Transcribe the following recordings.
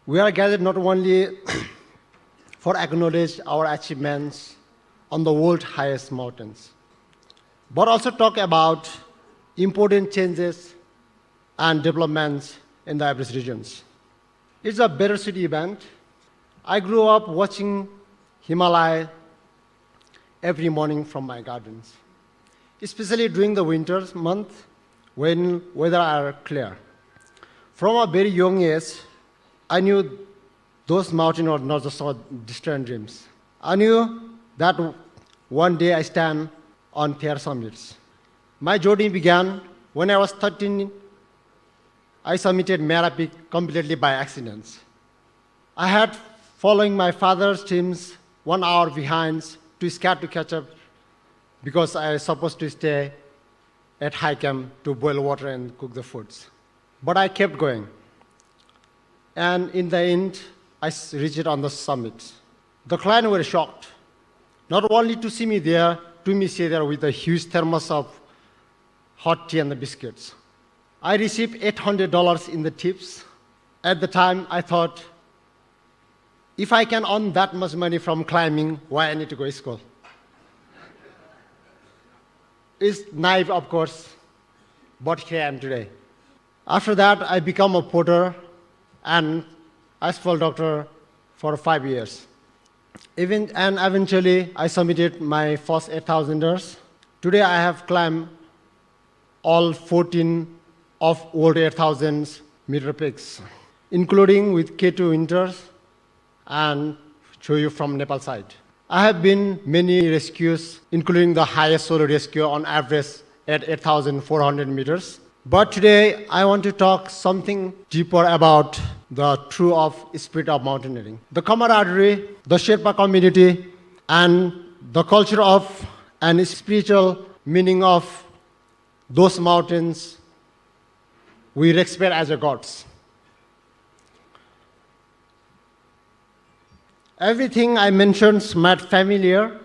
We are gathered not only for acknowledge our achievements on the world's highest mountains, but also talk about important changes and developments in the Everest regions. It's a bittersweet event. I grew up watching Himalaya every morning from my gardens, especially during the winter month when weather are clear. From a very young age, I knew those mountains were not just distant dreams. I knew that one day I stand on their summits. My journey began when I was 13. I summited Mera Peak completely by accident. I had following my father's teams 1 hour behind too scared to catch up because I was supposed to stay at high camp to boil water and cook the foods. But I kept going. And in the end, I reached it on the summit. The clients were shocked, not only to see me there, to me stay there with a huge thermos of hot tea and the biscuits. I received $800 in the tips. At the time, I thought, if I can earn that much money from climbing, why I need to go to school? It's naive, of course, but here I am today. After that, I became a porter and asphalt doctor for 5 years. And eventually, I submitted my first 8,000ers. Today, I have climbed all 14 of old 8,000 meter peaks, including with K2 winters and show you from Nepal side. I have been many rescues, including the highest solo rescue on average at 8,400 meters. But today, I want to talk something deeper about the true of spirit of mountaineering. The camaraderie, the Sherpa community, and the culture of and spiritual meaning of those mountains we respect as a gods. Everything I mentioned might familiar,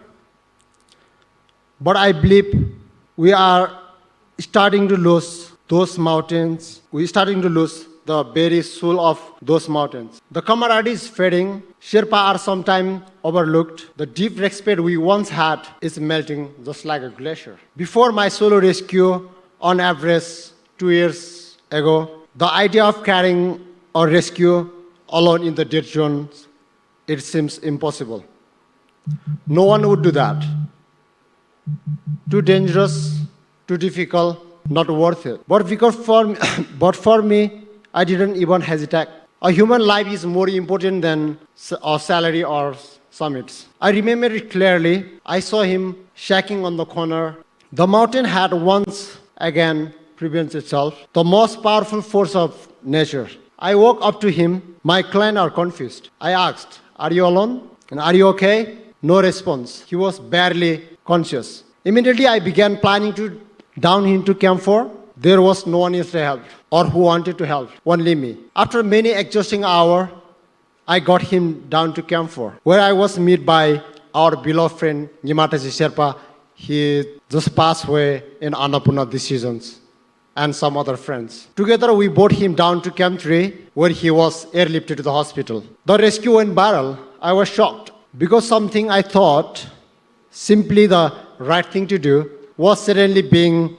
but I believe we are starting to lose those mountains. We're starting to lose the very soul of those mountains. The camaraderie is fading. Sherpa are sometimes overlooked. The deep respect we once had is melting just like a glacier. Before my solo rescue on average 2 years ago, the idea of carrying a rescue alone in the dead zones, it seems impossible. No one would do that. Too dangerous, too difficult, not worth it. But for me, I didn't even hesitate. A human life is more important than a salary or summits. I remember it clearly. I saw him shaking on the corner. The mountain had once again prevents itself, the most powerful force of nature. I walk up to him. My clients are confused. I asked, "Are you alone? And are you okay?" No response. He was barely conscious. Immediately, I began planning to down him to Camp 4. There was no one else to help or who wanted to help, only me. After many exhausting hours, I got him down to Camp 4, where I was met by our beloved friend, Gelje Sherpa. He just passed away in Annapurna this season, and some other friends. Together, we brought him down to Camp 3, where he was airlifted to the hospital. The rescue went viral. I was shocked because something I thought simply the right thing to do was suddenly being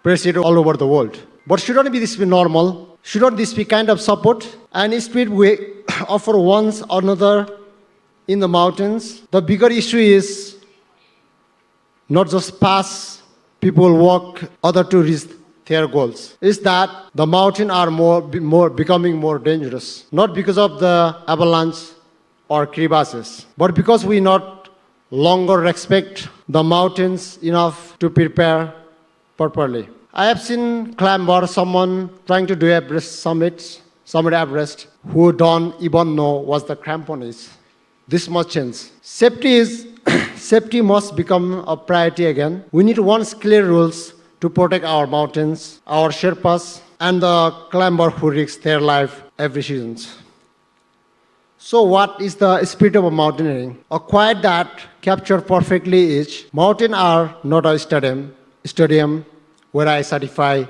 pursued all over the world. But shouldn't this be normal? Shouldn't this be kind of support? And spirit we offer one another in the mountains. The bigger issue is not just pass, people walk, other to reach their goals. Is that the mountains are becoming more dangerous, not because of the avalanche or crevasses, but because we not longer respect the mountains enough to prepare properly. I have seen climber, someone trying to do Everest summit Everest, who don't even know what the crampon is. This must change. Safety must become a priority again. We need once clear rules to protect our mountains, our Sherpas, and the climber who risk their life every season. So what is the spirit of mountaineering? A quiet that captured perfectly is, mountains are not a stadium where I satisfy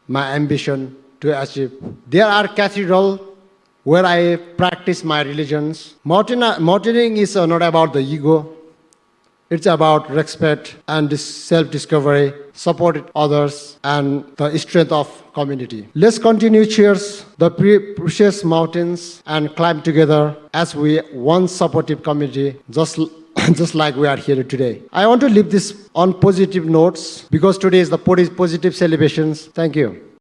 my ambition to achieve. There are cathedrals where I practice my religions. Mountaineering is not about the ego. It's about respect and self-discovery, support others, and the strength of community. Let's continue cheers the precious mountains and climb together as we one supportive community, just like we are here today. I want to leave this on positive notes because today is the positive celebrations. Thank you.